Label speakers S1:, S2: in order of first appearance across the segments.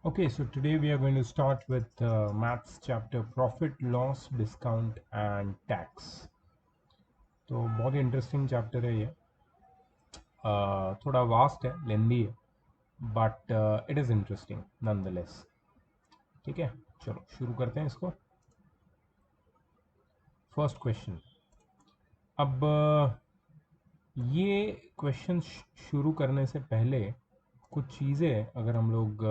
S1: Okay, so today we are going to start with maths chapter profit, loss, discount and tax. तो बहुत ही interesting chapter है ये. थोड़ा vast है, लेंदी है, but it is interesting nonetheless. ठीक है, चलो शुरू करते हैं इसको. First question. अब ये क्वेश्चन शुरू करने से पहले कुछ चीज़ें अगर हम लोग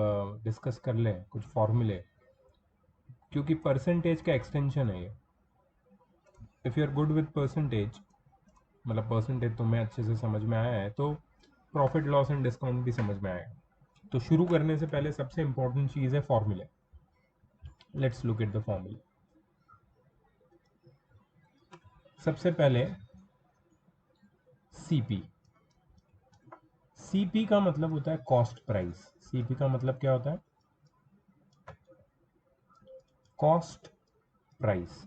S1: डिस्कस कर लें, कुछ फॉर्मूले, क्योंकि परसेंटेज का एक्सटेंशन है ये. If you are good with percentage, मतलब परसेंटेज तुम्हें अच्छे से समझ में आया है, तो प्रॉफिट लॉस एंड डिस्काउंट भी समझ में आएगा. तो शुरू करने से पहले सबसे इंपॉर्टेंट चीज़ है फॉर्मूले. लेट्स लुक एट द फॉर्मूले. सबसे पहले सीपी. सीपी का मतलब होता है कॉस्ट प्राइस. सीपी का मतलब क्या होता है? Cost price.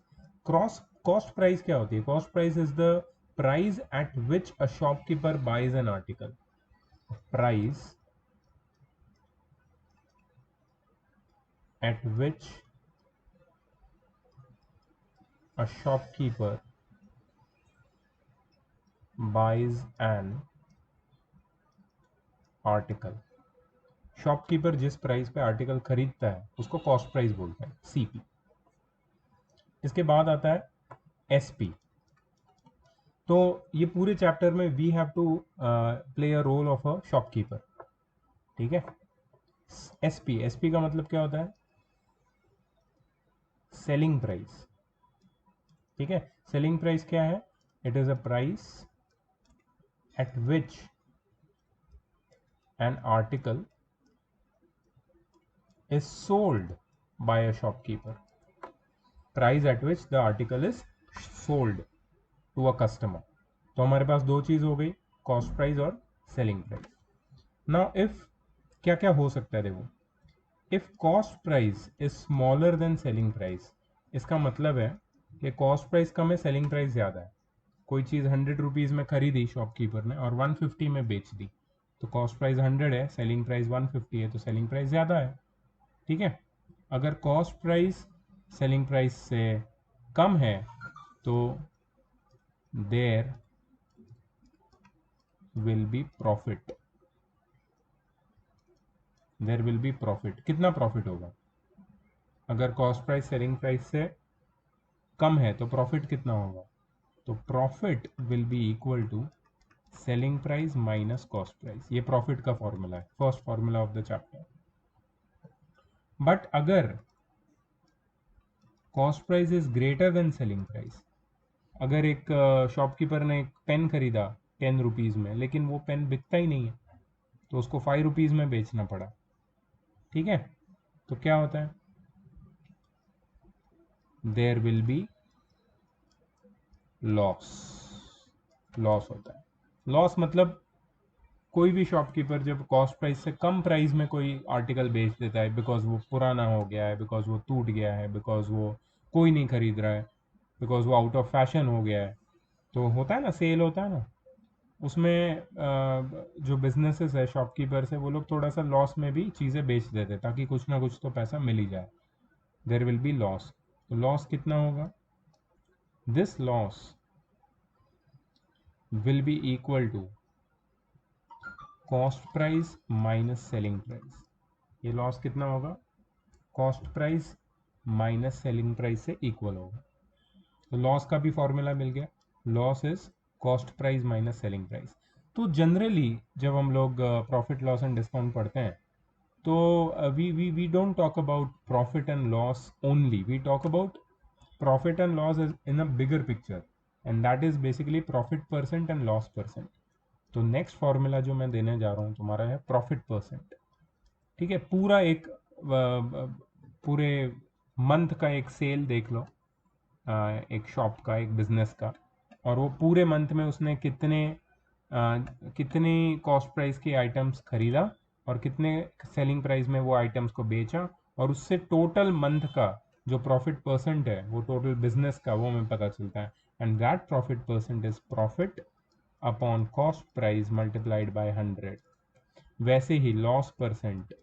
S1: कॉस्ट प्राइस क्या होती है? Cost price is the price at which a shopkeeper buys an article. Price at which a shopkeeper buys an article. Shopkeeper जिस प्राइस पे आर्टिकल खरीदता है उसको कॉस्ट प्राइस बोलते हैं, सीपी. इसके बाद आता है एसपी. तो ये पूरे चैप्टर में we have to play a role of a shopkeeper. ठीक है. एसपी. एसपी का मतलब क्या होता है? Selling price. ठीक है. सेलिंग प्राइस क्या है? It is a price at which an article is sold by a shopkeeper. Price at which the article is sold to a customer. तो हमारे पास दो चीज हो गई, कॉस्ट प्राइस और सेलिंग प्राइस. नाउ इफ क्या क्या हो सकता है देखो. If cost price is smaller than selling price, इसका मतलब है कि कॉस्ट प्राइस कम है, सेलिंग प्राइस ज्यादा है. कोई चीज 100 रुपीज में खरीदी शॉपकीपर ने और 150 में बेच दी, तो कॉस्ट प्राइस 100 है, सेलिंग प्राइस 150 है, तो सेलिंग प्राइस ज्यादा है. ठीक है. अगर कॉस्ट प्राइस सेलिंग प्राइस से कम है तो there will be profit. There will be profit. कितना प्रॉफिट होगा? अगर कॉस्ट प्राइस सेलिंग प्राइस से कम है तो प्रॉफिट कितना होगा? तो profit will be equal to selling price minus cost price. ये प्रॉफिट का फॉर्मूला है, first formula of the chapter. But अगर cost price is greater than selling price, अगर एक शॉपकीपर ने एक पेन खरीदा 10 रुपीज़ में, लेकिन वो पेन बिकता ही नहीं है, तो उसको 5 रुपीज़ में बेचना पड़ा. ठीक है. तो क्या होता है? There will be loss. Loss होता है. लॉस मतलब कोई भी शॉपकीपर जब कॉस्ट प्राइस से कम प्राइस में कोई आर्टिकल बेच देता है, बिकॉज वो पुराना हो गया है, बिकॉज वो टूट गया है, बिकॉज वो कोई नहीं खरीद रहा है, बिकॉज वो आउट ऑफ फैशन हो गया है, तो होता है ना, सेल होता है ना, उसमें जो बिजनेसेस है शॉपकीपर से, वो लोग थोड़ा सा लॉस में भी चीज़ें बेच देते हैं ताकि कुछ ना कुछ तो पैसा मिल ही जाए. There will be loss. तो लॉस कितना होगा? This loss will be equal to cost price minus selling price. ये लॉस कितना होगा? Cost price minus selling price से इक्वल होगा. तो लॉस का भी फॉर्मूला मिल गया. Loss is cost price minus selling price. तो जनरली जब हम लोग प्रॉफिट लॉस एंड डिस्काउंट पढ़ते हैं, तो we don't talk about profit and loss only. We talk about profit and loss in a bigger picture, and that is basically profit percent and loss percent. तो next formula जो मैं देने जा रहा हूँ तुम्हारा है प्रॉफिट परसेंट. ठीक है. पूरा एक पूरे मंथ का एक सेल देख लो, एक शॉप का, एक बिजनेस का, और वो पूरे मंथ में उसने कितने कॉस्ट प्राइस के आइटम्स खरीदा और कितने सेलिंग प्राइस में वो आइटम्स को बेचा, और उससे टोटल मंथ का जो प्रॉफिट परसेंट है, वो टोटल बिजनेस का, वो हमें पता चलता है. And that profit percent is profit upon cost price multiplied by 100. वैसे ही लॉस परसेंट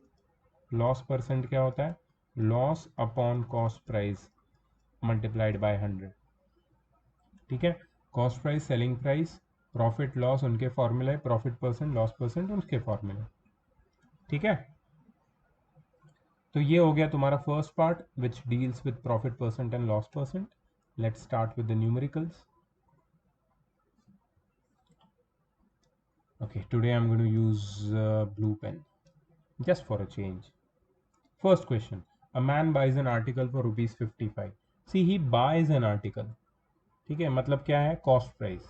S1: लॉस परसेंट क्या होता है, loss upon cost price multiplied by 100। ठीक है, cost price, selling price, profit loss उनके फॉर्मूला है, प्रॉफिट परसेंट, लॉस परसेंट उनके formula. ठीक है, तो ये हो गया तुम्हारा first part which deals with profit percent and loss percent. Let's start with the numericals. Okay, today I'm going to use blue pen just for a change. First question: a man buys an article for rupees 55. See, he buys an article. ठीक है, मतलब क्या है, cost price.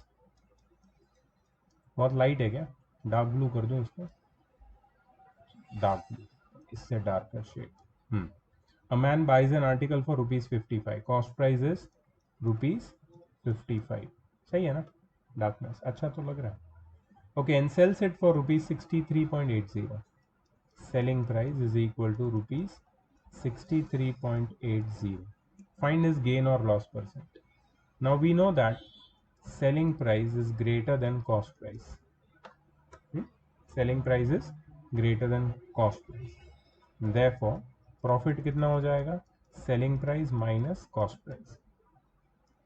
S1: बहुत light है क्या, dark blue कर दूं इसको, डार्क ब्लू, इससे darker shade. A man buys an article for rupees 55. Cost price is rupees 55. सही है ना, डार्कनेस अच्छा तो लग रहा है। Okay, and sells it for rupees 63.80. Selling price is equal to rupees 63.80. Find his gain or loss percent. Now we know that selling price is greater than cost price. Selling price is greater than cost price. Therefore, profit कितना हो जाएगा, selling price minus cost price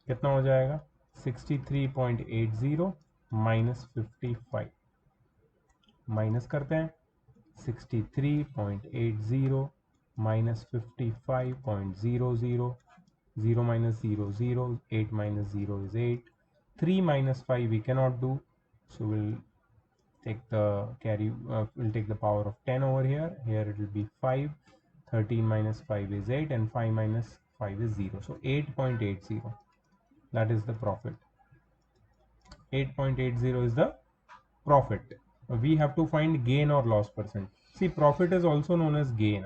S1: कितना हो जाएगा, 63.80 minus 55, minus करते हैं 63.80 minus 55.00, 0 minus 0 0, 8 minus 0 is 8, 3 minus 5 we cannot do, so we'll take the we'll take the power of 10 over here. Here it will be 5, 13 minus 5 is 8, and 5 minus 5 is 0, so 8.80, that is the profit. 8.80 is the profit. We have to find gain or loss percent. See, profit is also known as gain.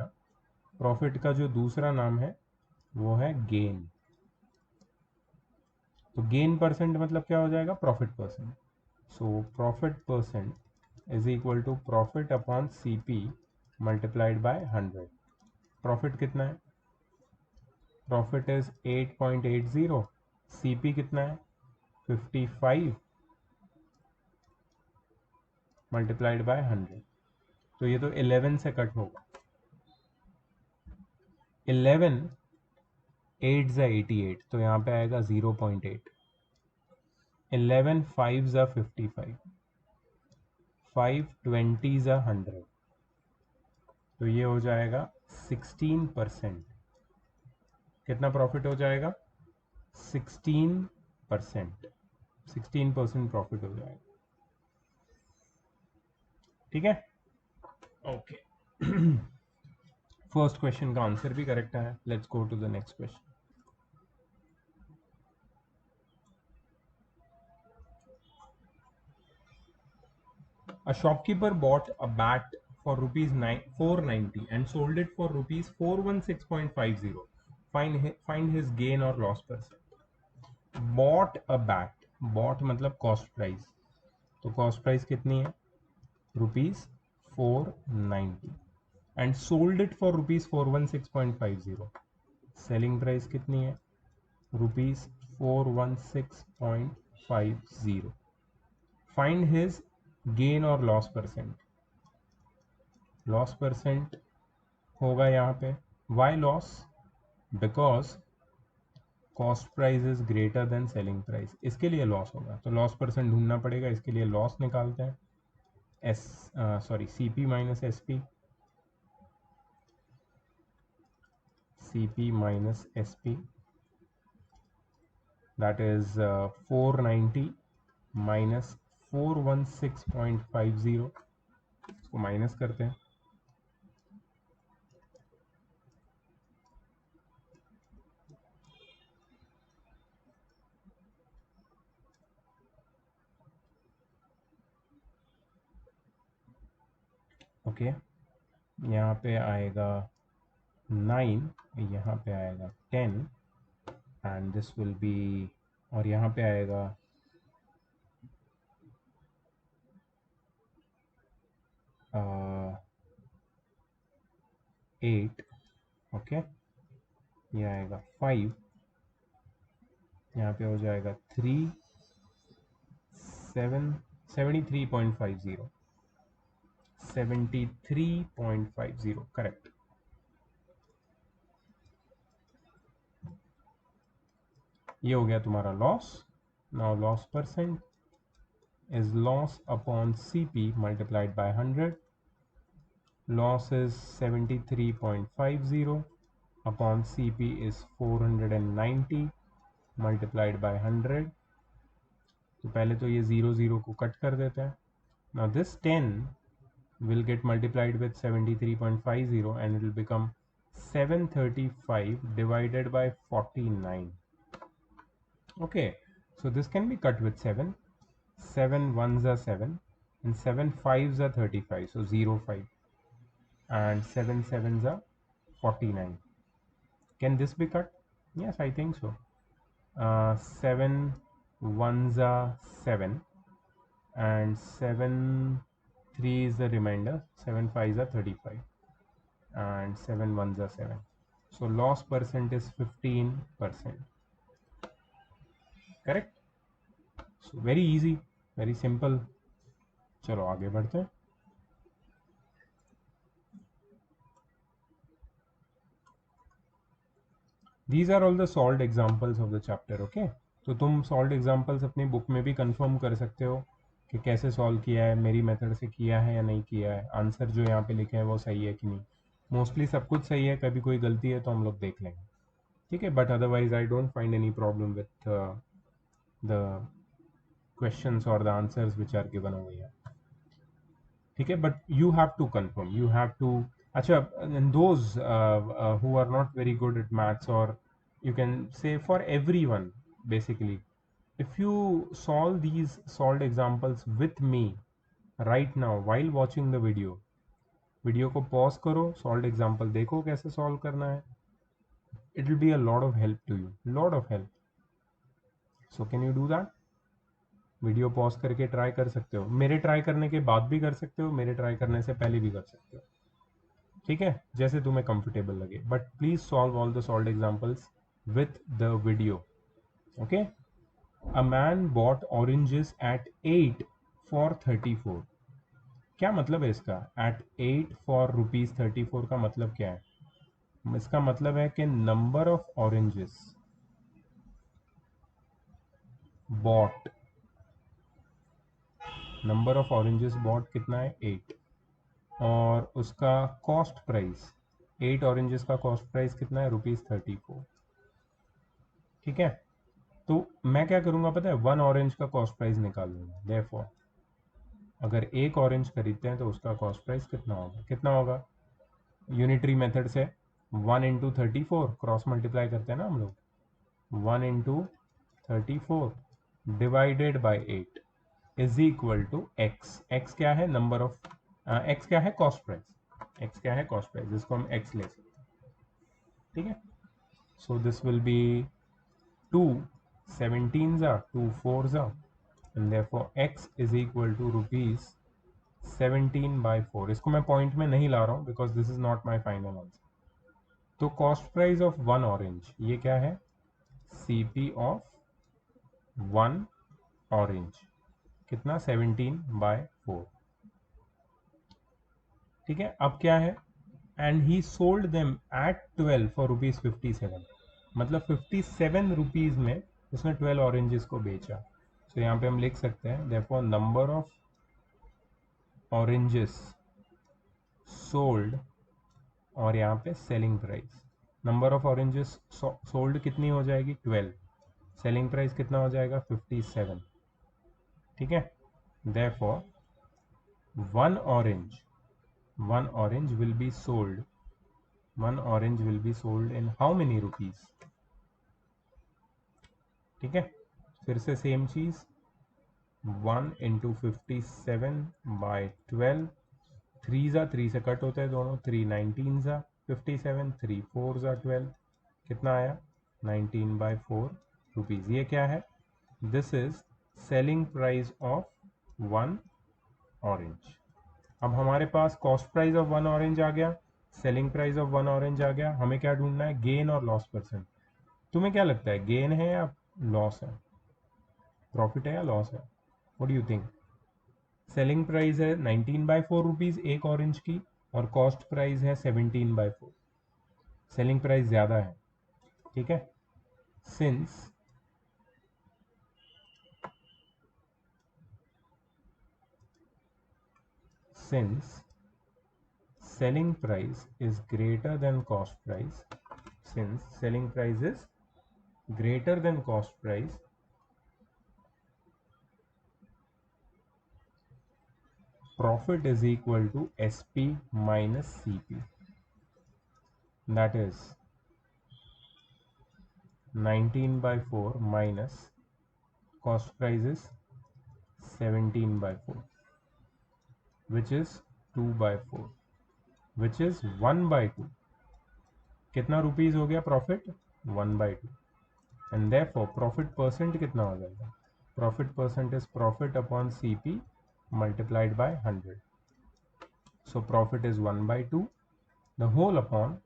S1: Profit का जो दूसरा नाम है वो है gain. तो gain percent मतलब क्या हो जाएगा, profit percent. So profit percent is equal to profit upon CP multiplied by 100। Profit कितना है, प्रॉफिट इज 8.80, सीपी कितना है 55 मल्टीप्लाइड बाय 100। तो ये तो 11 से कट होगा, 11 8 ज़ा 88, तो यहाँ पे आएगा 0.8, 11 5 ज़ा 55, 5 20 ज़ा 100, तो ये हो जाएगा 16%। कितना प्रॉफिट हो जाएगा, 16%, 16% प्रॉफिट हो जाएगा। ठीक है, ओके। फर्स्ट क्वेश्चन का आंसर भी करेक्ट है। Let's go to the next question. A shopkeeper bought a bat for rupees 490 and sold it for rupees 416.50. Find his gain or loss percent. Bought a bat, bought मतलब cost price, तो cost price कितनी है rupees 490, and sold it for rupees 416.50। Selling price कितनी है rupees 416.50। Find his gain और loss percent. Loss percent होगा यहाँ पे, why loss, because cost price is greater than selling price, इसके लिए लॉस होगा, तो लॉस परसेंट ढूंढना पड़ेगा। इसके लिए लॉस निकालते हैं, CP minus SP, CP minus SP, that is 490 minus 416.50, इसको माइनस करते हैं, ओके। यहाँ पे आएगा 9, यहाँ पे आएगा 10, एंड दिस विल बी, और यहाँ पे आएगा 8, ओके। ये आएगा 5, यहाँ पे हो जाएगा 3, 7, 73.50, 73.50 करेक्ट। ये हो गया तुम्हारा loss. Now loss percent is loss upon CP multiplied by 100. Loss is 73.50 upon CP is 490 multiplied by 100. तो पहले तो ये 0 को कट कर देते हैं. Now this 10 will get multiplied with 73.50 and it will become 735 divided by 49. Okay, so this can be cut with 7. 7 ones are 7 and 7 fives are 35, so 0 5, and 7 sevens are 49. Can this be cut? Yes, I think so. 7 ones are 7 and 7 3 is the remainder. 7 fives are 35 and 7 ones are 7. So loss percent is 15%. Correct? So very easy, very simple. चलो आगे बढ़ते हैं. These are all the solved examples of the chapter. Okay, तो तुम solved examples अपनी book में भी confirm कर सकते हो कि कैसे सॉल्व किया है, मेरी मेथड से किया है या नहीं किया है, आंसर जो यहाँ पे लिखे हैं वो सही है कि नहीं. मोस्टली सब कुछ सही है, कभी कोई गलती है तो हम लोग देख लेंगे. ठीक है, but otherwise I don't find any problem with the questions और the answers which are given over here. ठीक है, but you have to confirm, you have to. अच्छा, those who are not very good at maths, और you can say for everyone basically, if you solve these solved examples with me right now while watching the video को pause करो, solved example देखो कैसे solve करना है. It will be a lot of help to you, lot of help. So can you do that? Video pause करके try कर सकते हो, मेरे ट्राई करने के बाद भी कर सकते हो, मेरे ट्राई करने से पहले भी कर सकते हो. ठीक है, जैसे तुम्हें कंफर्टेबल लगे, but please solve all the solved examples with the video. Okay. A man bought oranges at 8 for 34. क्या मतलब है इसका? At 8 for rupees 34 का मतलब क्या है? इसका मतलब है कि number of oranges bought, number of oranges bought कितना है? 8. और उसका कॉस्ट प्राइस, 8 ऑरेंजेस का कॉस्ट प्राइस कितना है? ₹34. ठीक है, तो मैं क्या करूंगा पता है? 1 ऑरेंज का कॉस्ट प्राइस निकाल लूंगा. देयरफॉर अगर एक ऑरेंज खरीदते हैं तो उसका कॉस्ट प्राइस कितना होगा? कितना होगा? यूनिटरी मेथड से 1 इंटू 34 क्रॉस मल्टीप्लाई करते हैं ना हम लोग. 1 into 34 divided by 8 is equal to X. X क्या है? नंबर ऑफ, एक्स क्या है? Cost price. एक्स क्या है? कॉस्ट प्राइस, जिसको हम एक्स ले सकते हैं. ठीक है, so this will B 2 17s are 2 4s are, and therefore x is equal to ₹17/4. इसको मैं पॉइंट में नहीं ला रहा हूँ because this is not my final answer. तो कॉस्ट प्राइस ऑफ 1 ऑरेंज ये क्या है? CP ऑफ 1 ऑरेंज कितना? 17/4. ठीक है, अब क्या है? And he sold them at 12 for ₹57. मतलब 57 रुपीज में उसने 12 ऑरेंजेस को बेचा. तो यहाँ पे हम लिख सकते हैं therefore number of oranges sold, और यहाँ पे selling price. Number of oranges sold कितनी हो जाएगी? 12. सेलिंग प्राइस कितना हो जाएगा? 57. ठीक है, therefore one orange will be sold, one orange will be sold in how many rupees? ठीक है, फिर से सेम चीज, 1 इंटू 57/12. 3 से कट होते हैं दोनों. 3 19 ज़ा 57, 3 4 ज़ा 12. कितना आया? 19/4 रुपीज़. ये क्या है? This is selling price of 1 orange. अब हमारे पास कॉस्ट प्राइस ऑफ 1 ऑरेंज आ गया, सेलिंग प्राइस ऑफ 1 ऑरेंज आ गया. हमें क्या ढूंढना है? गेन और लॉस परसेंट. तुम्हें क्या लगता है, गेन है या लॉस है? प्रॉफिट है या लॉस है? What do you think? Selling price है 19/4 रुपीज़ एक ऑरेंज की, और कॉस्ट प्राइस है 17/4. सेलिंग प्राइस ज़्यादा है. ठीक है, since since selling price is greater than cost price, since selling price is greater than cost price, profit is equal to SP minus CP. That is 19/4 minus cost price is 17/4, which is 2/4, which is 1/2. कितना rupees हो गया profit? 1/2. And therefore profit percent कितना हो जाएगा? Profit percent is profit upon CP multiplied by 100. So profit is 1/2 the whole upon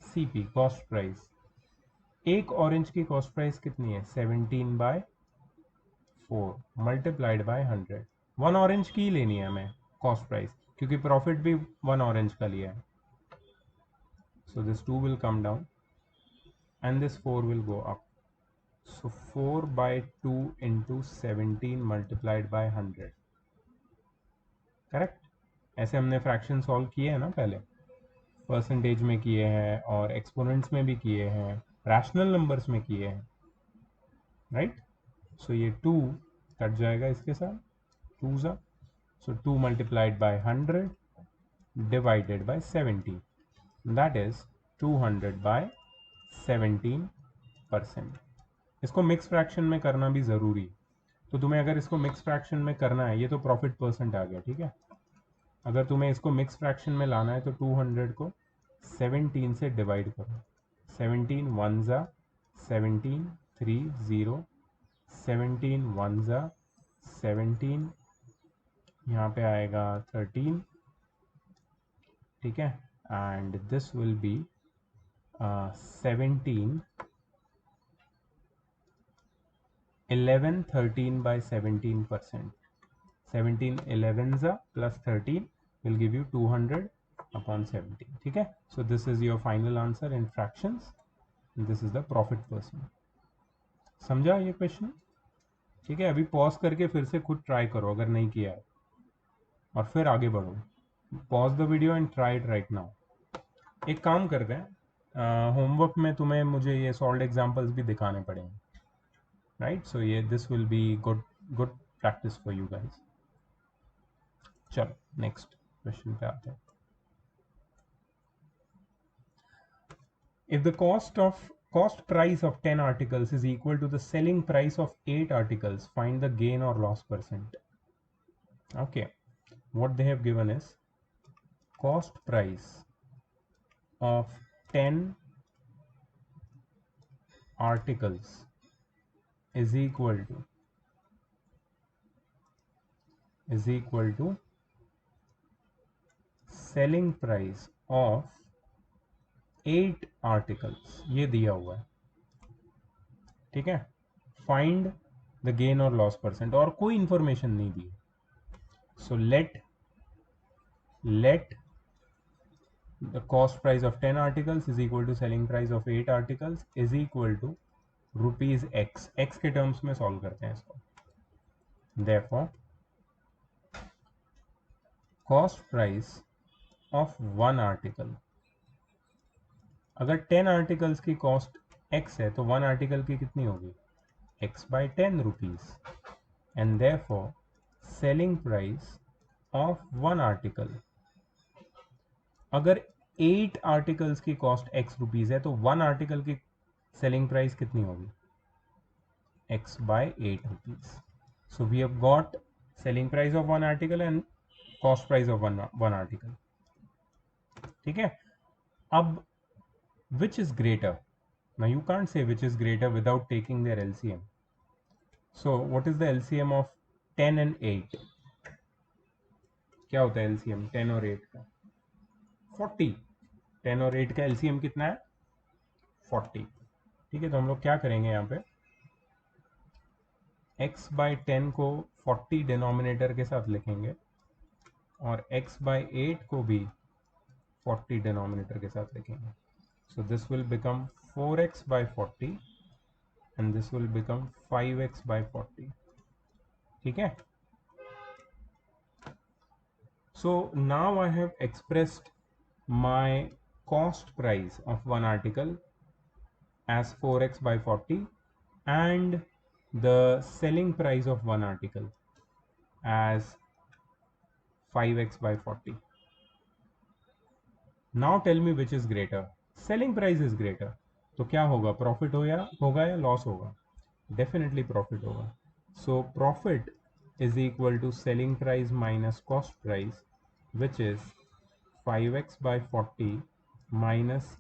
S1: CP cost price. एक orange की cost price कितनी है? 17/4 मल्टीप्लाइड बाय 100. 1 ऑरेंज की लेनी है हमें कॉस्ट प्राइस, क्योंकि प्रॉफिट भी 1 ऑरेंज का लिया है. So this 2 will come down and this 4 will go up. So 4/2 into 17 multiplied by 100. Correct? ऐसे हमने फ्रैक्शन सॉल्व किए हैं ना पहले, परसेंटेज में किए हैं और एक्सपोनेंट्स में भी किए हैं, रैशनल नंबर्स में किए हैं, राइट? सो ये 2 कट जाएगा इसके साथ, 2 ज़ा, सो 2 multiplied by 100 divided by 17, that is 200/17%. इसको मिक्स फ्रैक्शन में करना भी ज़रूरी है. तो तुम्हें अगर इसको मिक्स फ्रैक्शन में करना है, ये तो प्रॉफिट परसेंट आ गया, ठीक है. अगर तुम्हें इसको मिक्स फ्रैक्शन में लाना है तो 200 को 17 से डिवाइड करो. 17 1 ज़ा 17, 3 0, 17 1 ज़ा 17, यहाँ पे आएगा 13, ठीक है. And this will B 17 11 13/17%. 17 11 plus 13 will give you 200/17. ठीक है. So this is your final answer in fractions. This is the profit percent. समझा ये क्वेश्चन? ठीक है. अभी पॉज करके फिर से खुद ट्राई करो अगर नहीं किया है, और फिर आगे बढ़ो. Pause the video and try it right now. एक काम करते हैं, होमवर्क में तुम्हें मुझे ये सॉल्व्ड एग्जांपल्स भी दिखाने पड़ेंगे, राइट? सो ये this will be good practice for you guys. चलो नेक्स्ट क्वेश्चन पे आते हैं. If the cost price of 10 articles is equal to the selling price of 8 articles, find the gain or loss percent. Okay, what they have given is cost price of 10 articles is equal to selling price of 8 articles. ये दिया हुआ है, ठीक है. Find the gain और loss percent, और कोई information नहीं दी. So let the cost price of 10 articles is equal to selling price of 8 articles is equal to rupees x. X के टर्म्स में सॉल्व करते हैं इसको. Therefore cost price of 1 article, अगर 10 आर्टिकल्स की कॉस्ट x है तो 1 आर्टिकल की कितनी होगी? x/10 rupees. And therefore selling price of 1 article, अगर 8 आर्टिकल्स की कॉस्ट x रुपीज है तो 1 आर्टिकल की सेलिंग प्राइस कितनी होगी? x/8 rupees. So we have got selling price of 1 article and cost price of 1 article. ठीक है. अब which is greater? Now you can't say which is greater without taking their LCM. So what is the LCM of 10 and 8? क्या होता है LCM 10 और 8 का? 40. 10 और 8 का LCM कितना है? 40. ठीक है. तो हम लोग क्या करेंगे यहाँ पे, x/10 को 40 डिनोमिनेटर के साथ लिखेंगे और x/8 को भी 40 डिनोमिनेटर के साथ लिखेंगे. So this will become 4x/40 and this will become 5x/40. ठीक है. So now I have expressed my cost price of one article as 4x by 40 and the selling price of one article as 5x by 40. Now tell me which is greater. Selling price is greater. तो क्या होगा, profit होगा या loss होगा? Definitely profit होगा. So profit is equal to selling price minus cost price, which is 5x by 40 minus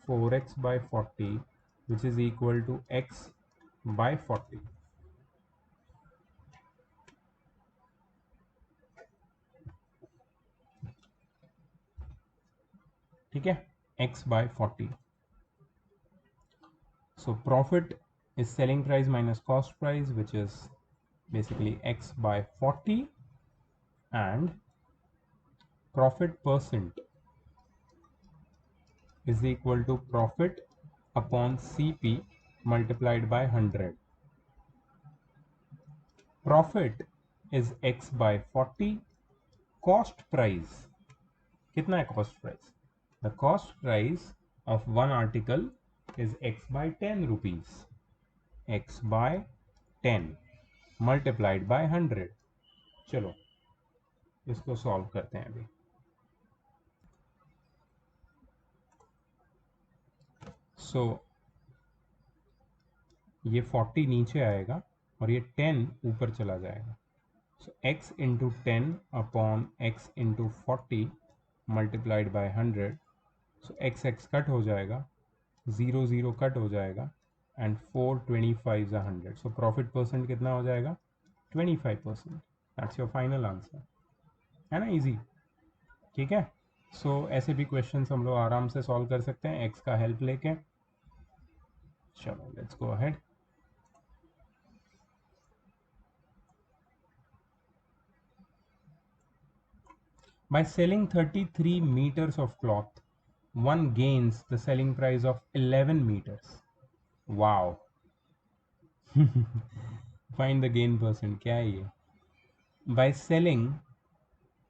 S1: 4x by 40, which is equal to x by 40. ठीक है, x by 40. So profit is selling price minus cost price, which is basically x by 40, and profit percent is equal to profit upon CP multiplied by 100. Profit is x by 40. Cost price, कितना है cost price? The cost price of one article is x by 10 rupees. X by 10 multiplied by 100. चलो इसको solve करते हैं अभी. सो ये 40 नीचे आएगा और ये 10 ऊपर चला जाएगा. सो x into 10 upon x into 40 multiplied by 100. So x cut हो जाएगा, 0 0 कट हो जाएगा, एंड 425 100. सो प्रॉफिट परसेंट कितना हो जाएगा? 25%. That's your final answer. है ना, इजी. ठीक है. सो ऐसे भी क्वेश्चन हम लोग आराम से सॉल्व कर सकते हैं x का हेल्प लेके. चलो let's go ahead. By selling 33 meters of cloth, one gains the selling price of 11 meters. Wow. Find the gain percent. क्या है ये? By selling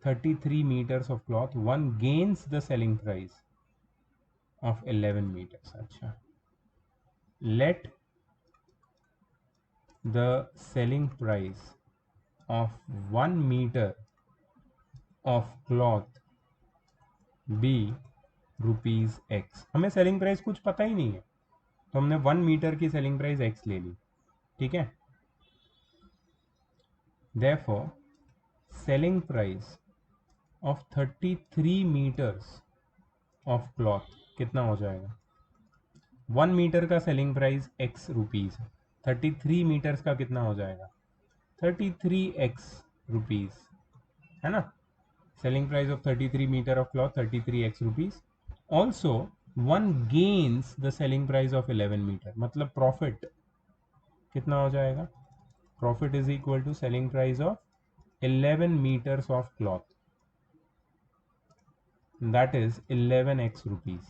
S1: 33 meters of cloth, one gains the selling price of 11 meters. अच्छा. Let the selling price of 1 meter of cloth be rupees x. हमें selling price कुछ पता ही नहीं है, तो हमने 1 मीटर की सेलिंग प्राइस एक्स ले ली. ठीक है. Therefore, selling price of 33 meters of cloth कितना हो जाएगा? 1 मीटर का सेलिंग प्राइस x रुपीज है, 33 मीटर्स का कितना हो जाएगा? 33x रुपीज, है ना. Selling price of 33 meter of cloth 33x rupees. Also one gains the selling price of 11 meter, मतलब प्रॉफिट कितना हो जाएगा? Profit is equal to selling price of 11 meters of cloth, that is 11x rupees.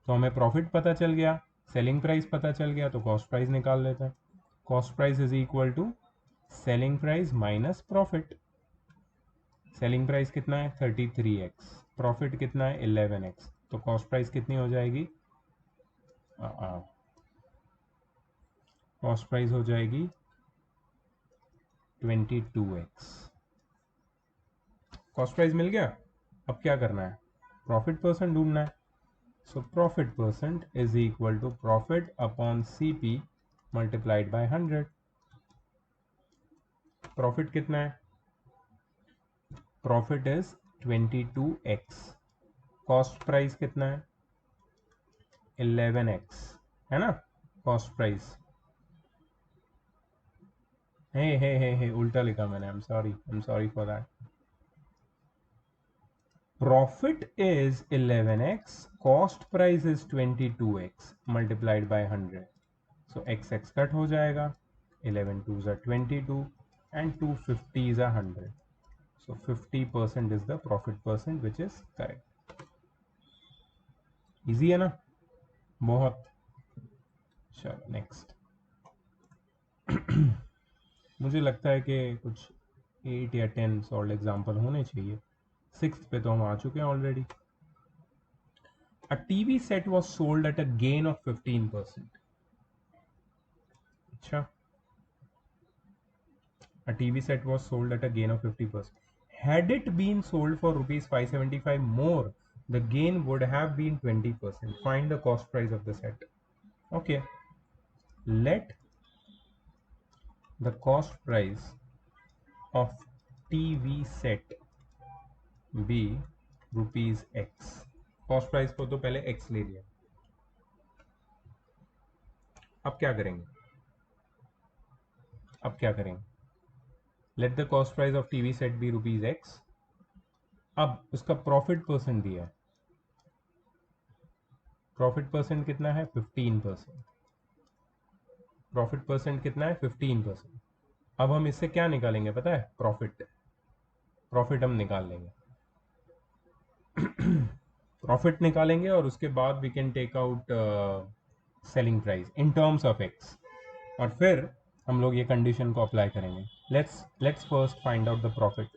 S1: तो हमें profit पता चल गया, selling price पता चल गया, तो कॉस्ट प्राइस निकाल लेते हैं. Cost price is equal to selling price minus profit. Selling price कितना है? 33x. प्रॉफिट कितना है? 11x. तो कॉस्ट प्राइस कितनी हो जाएगी? कॉस्ट प्राइस हो जाएगी 22x. कॉस्ट प्राइस मिल गया. अब क्या करना है? प्रॉफिट परसेंट ढूंढना है. So profit percent is equal to profit upon CP multiplied by 100. Profit कितना है? Profit is 22x. Cost price कितना है? 11x, है ना. कॉस्ट प्राइस हे उल्टा लिखा मैंने. I am sorry for that. Profit is 11x, cost price is 22x multiplied by 100. So x cut हो जाएगा, 11 2s are 22 and 250 is 100. So 50% is the profit percent, which is correct. Easy है ना, बहुत. चलो next. मुझे लगता है कि कुछ 8 या 10 सॉल्व एग्जाम्पल होने चाहिए. 6th पे तो हम आ चुके हैं already. A TV set was sold at a gain of 15%. अच्छा, a TV set was sold at a gain of 50%. Had it been sold for rupees 575 more, the gain would have been 20%. Find the cost price of the set. Okay, let the cost price of TV set be rupees X. Cost price को तो पहले x ले लिया, अब क्या करेंगे? Let the cost price of TV set be rupees X. अब उसका प्रॉफिट परसेंट दिया है, प्रॉफिट परसेंट कितना है? 15%। प्रॉफिट परसेंट कितना है? 15%। अब हम इससे क्या निकालेंगे पता है? प्रॉफिट हम निकाल लेंगे। प्रॉफिट निकालेंगे और उसके बाद we can take out selling price in terms of X, और फिर हम लोग ये कंडीशन को अप्लाई करेंगे। Let's first find out the profit.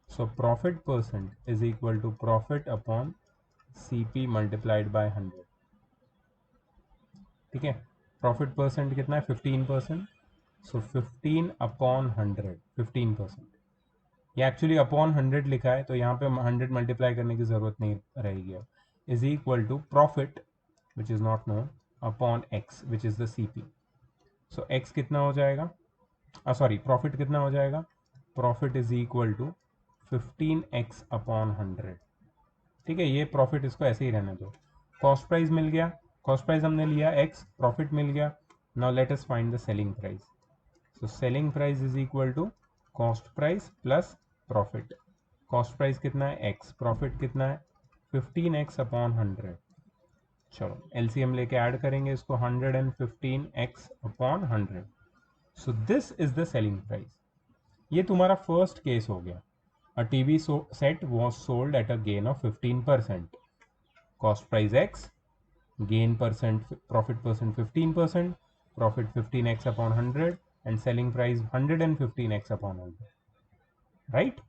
S1: So profit percent is equal to profit upon CP multiplied by 100। ठीक है, प्रॉफिट परसेंट कितना है? 15%। So 15 upon 100, 15%। ये एक्चुअली अपॉन 100 लिखा है, तो यहाँ पे 100 मल्टीप्लाई करने की ज़रूरत नहीं रहेगी। अब is equal to profit which is not known upon X which is the CP। So X कितना हो जाएगा? सॉरी, प्रॉफिट कितना हो जाएगा? Profit is equal to 15x upon 100। ठीक है, ये प्रॉफिट इसको ऐसे ही रहने दो। कॉस्ट प्राइस मिल गया, कॉस्ट प्राइस हमने लिया x, प्रॉफिट मिल गया। Now let us find the selling price. So selling price is equal to cost price plus profit. Cost price कितना है? x, प्रॉफिट कितना है? 15x upon 100। चलो LCM लेके ऐड करेंगे इसको, 115x upon 100। So this is the selling price. ये तुम्हारा फर्स्ट केस हो गया। A TV set was sold at a gain of 15%. Cost price X, gain percent, profit percent 15%, profit 15x upon 100, and selling price 115x upon 100. Right?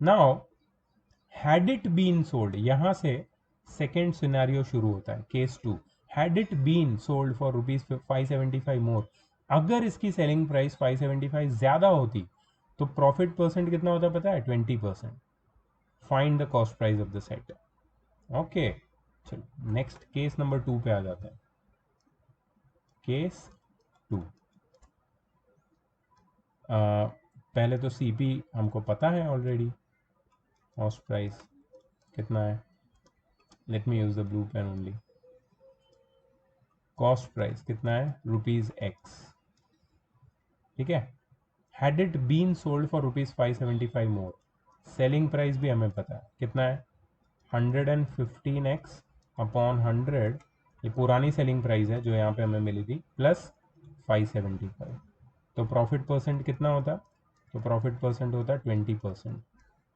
S1: Now, had it been sold, यहाँ से second scenario शुरू होता है, case 2. Had it been sold for rupees 575 more, अगर इसकी selling price 575 ज़्यादा होती तो प्रॉफिट परसेंट कितना होता पता है? 20%। Find the cost price of the set. Okay, चलो नेक्स्ट केस नंबर 2 पे आ जाता है। केस 2, पहले तो CP हमको पता है ऑलरेडी, कॉस्ट प्राइस कितना है? Let me use the blue pen only. Cost price कितना है? Rupees X. ठीक है, had it been sold for rupees 575 more, selling price भी हमें पता है कितना है? 115x अपॉन 100, ये पुरानी सेलिंग प्राइस है जो यहाँ पे हमें मिली थी, प्लस 575। तो प्रॉफिट परसेंट कितना होता? तो प्रॉफिट परसेंट होता 20%।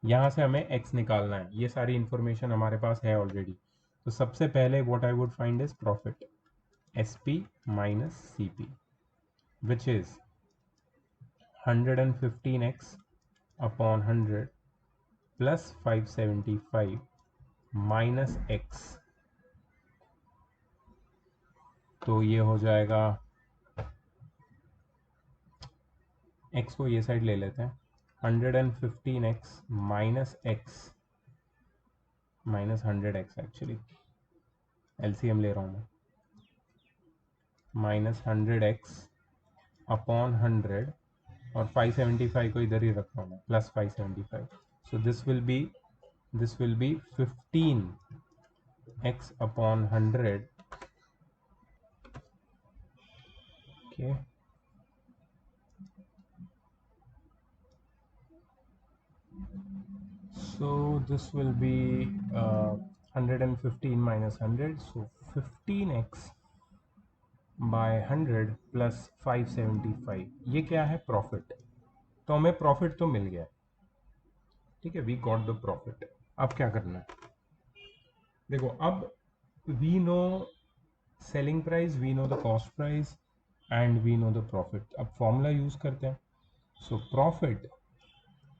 S1: यहाँ से हमें x निकालना है, ये सारी इंफॉर्मेशन हमारे पास है ऑलरेडी। तो सबसे पहले what I would find is profit, SP minus CP, which is 115x upon 100 plus 575 minus x। तो ये हो जाएगा, x को ये साइड ले लेते हैं, 115x minus x minus 100x, actually LCM ले रहा हूँ मैं, माइनस 100x अपॉन 100, और 575 को इधर ही रख रहा हूँ मैं, plus 575। So this will be 15x upon 100। Okay, so this will be 115 minus 100, so 15x by 100 plus 575, ये क्या है? प्रॉफिट। तो हमें प्रॉफिट तो मिल गया, ठीक है, वी गॉट द प्रॉफिट। अब क्या करना है? देखो, अब we know selling price, we know the cost price, and we know the profit. अब फॉर्मूला यूज करते हैं। So profit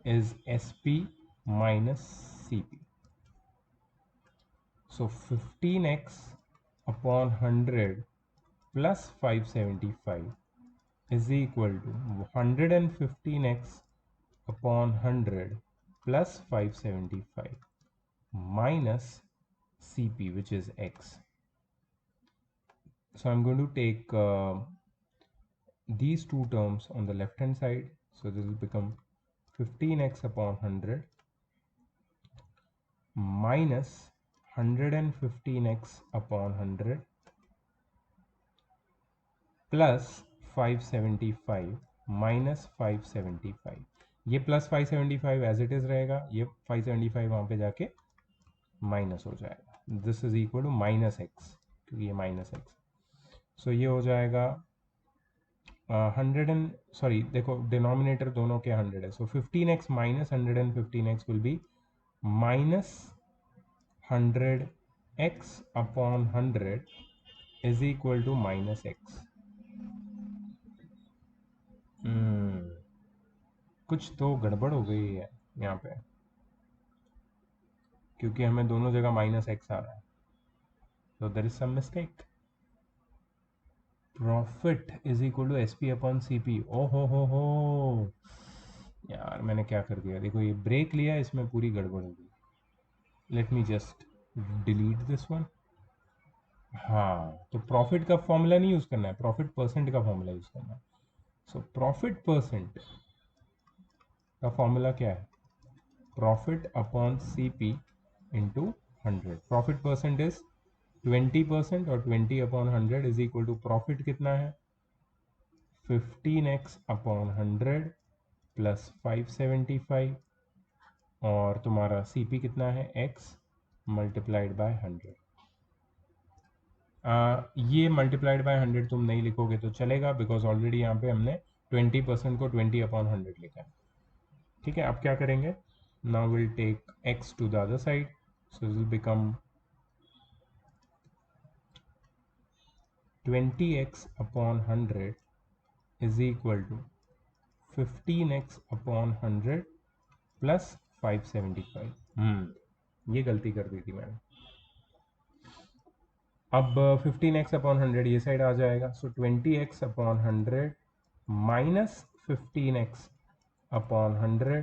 S1: is SP minus CP. So 15x upon 100 plus 575 is equal to 115x upon 100 plus 575 minus CP, which is x. So I'm going to take these two terms on the left hand side. So this will become 15x upon 100 minus 115x upon 100 plus 575 minus 575. ये plus 575 as it is रहेगा, ये 575 वहाँ पे जाके minus हो जाएगा. This is equal to minus X, क्योंकि ये माइनस एक्स. सो ये हो जाएगा 100 एंड सॉरी देखो डिनोमिनेटर दोनों के 100 है. So 15x minus 115x will be minus 100x upon 100 is equal to minus X. कुछ तो गड़बड़ हो गई है यहाँ पे, क्योंकि हमें दोनों जगह माइनस एक्स आ रहा है. तो there is some mistake. Profit is equal to S P upon C P. ओ हो यार मैंने क्या कर दिया. देखो ये ब्रेक लिया, इसमें पूरी गड़बड़ हो गई. Let me just delete this one. हाँ, तो प्रॉफिट का फॉर्मूला नहीं यूज करना है, प्रॉफिट परसेंट का फॉर्मूला यूज करना है. सो प्रॉफिट परसेंट का फॉर्मूला क्या है? Profit upon C P into 100. Profit percent is 20% और 20 upon 100 is equal to profit कितना है? 15x अपॉन 100 प्लस 575 और तुम्हारा सी पी कितना है? x multiplied by 100. ये मल्टीप्लाइड बाय 100 तुम नहीं लिखोगे तो चलेगा, बिकॉज ऑलरेडी यहाँ पे हमने 20% को 20 अपॉन 100 लिखा है. ठीक है, अब क्या करेंगे? Now we'll take x to the other side, so it will become 20x upon 100 is equal to 15x upon 100 plus 575. ये गलती कर दी थी मैंने. अब 15x अपॉन 100 ये साइड आ जाएगा. So 20x upon 100 minus 15x upon 100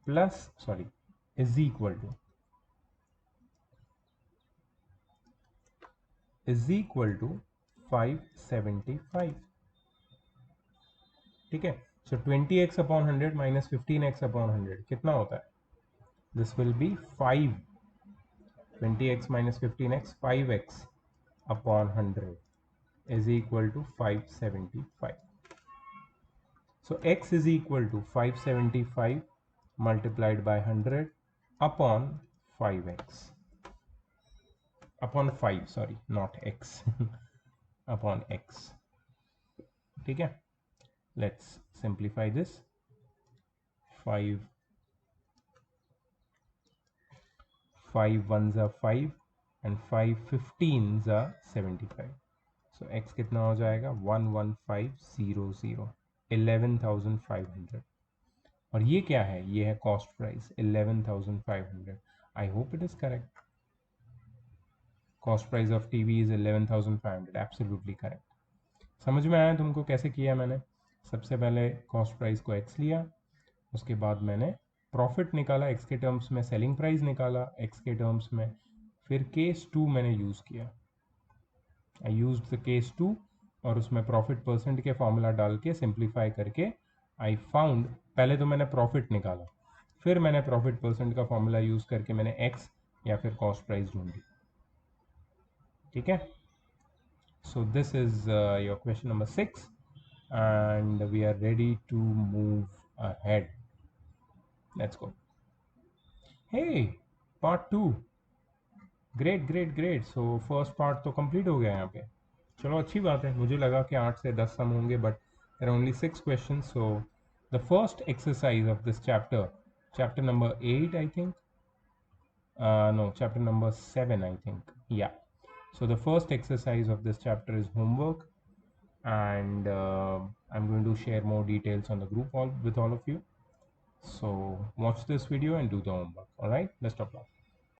S1: plus sorry is equal to 575. ठीक है. सो 20x upon 100 minus 15x upon 100 कितना होता है? This will B 5. 20x minus 15x 5x upon 100 is equal to 575. So x is equal to 575 multiplied by 100 upon 5x upon 5, sorry, not x. upon x. ठीक है, let's simplify this. 5 ones are 5 and 5 15s are 75. So x कितना हो जाएगा? 11500, 11,500. और ये क्या है? ये है cost price 11,500. I hope it is correct. Cost price of TV is 11,500. Absolutely correct. समझ में आया तुमको कैसे किया मैंने? सबसे पहले कॉस्ट प्राइस को x लिया, उसके बाद मैंने प्रॉफिट निकाला, x के टर्म्स में सेलिंग प्राइस निकाला x के टर्म्स में, फिर केस 2 मैंने यूज़ किया. आई यूज द केस 2 और उसमें प्रॉफिट परसेंट के फॉर्मूला डाल के सिंप्लीफाई करके आई फाउंड, पहले तो मैंने प्रॉफिट निकाला, फिर मैंने प्रॉफिट परसेंट का फॉर्मूला यूज करके मैंने एक्स या फिर कॉस्ट प्राइस ढूंढी. ठीक है. So this is your question number 6 and we are ready to move ahead. Let's go. Hey, part 2. Great great great. So first part तो कंप्लीट हो गया यहाँ पे. चलो अच्छी बात है. मुझे लगा कि 8 से 10 सम होंगे, but there are only 6 questions. So the first exercise of this chapter number 8 I think, no, chapter number 7 I think, yeah. So the first exercise of this chapter is homework, and I'm going to share more details on the group with all of you. So watch this video and do the homework. All right, best of luck.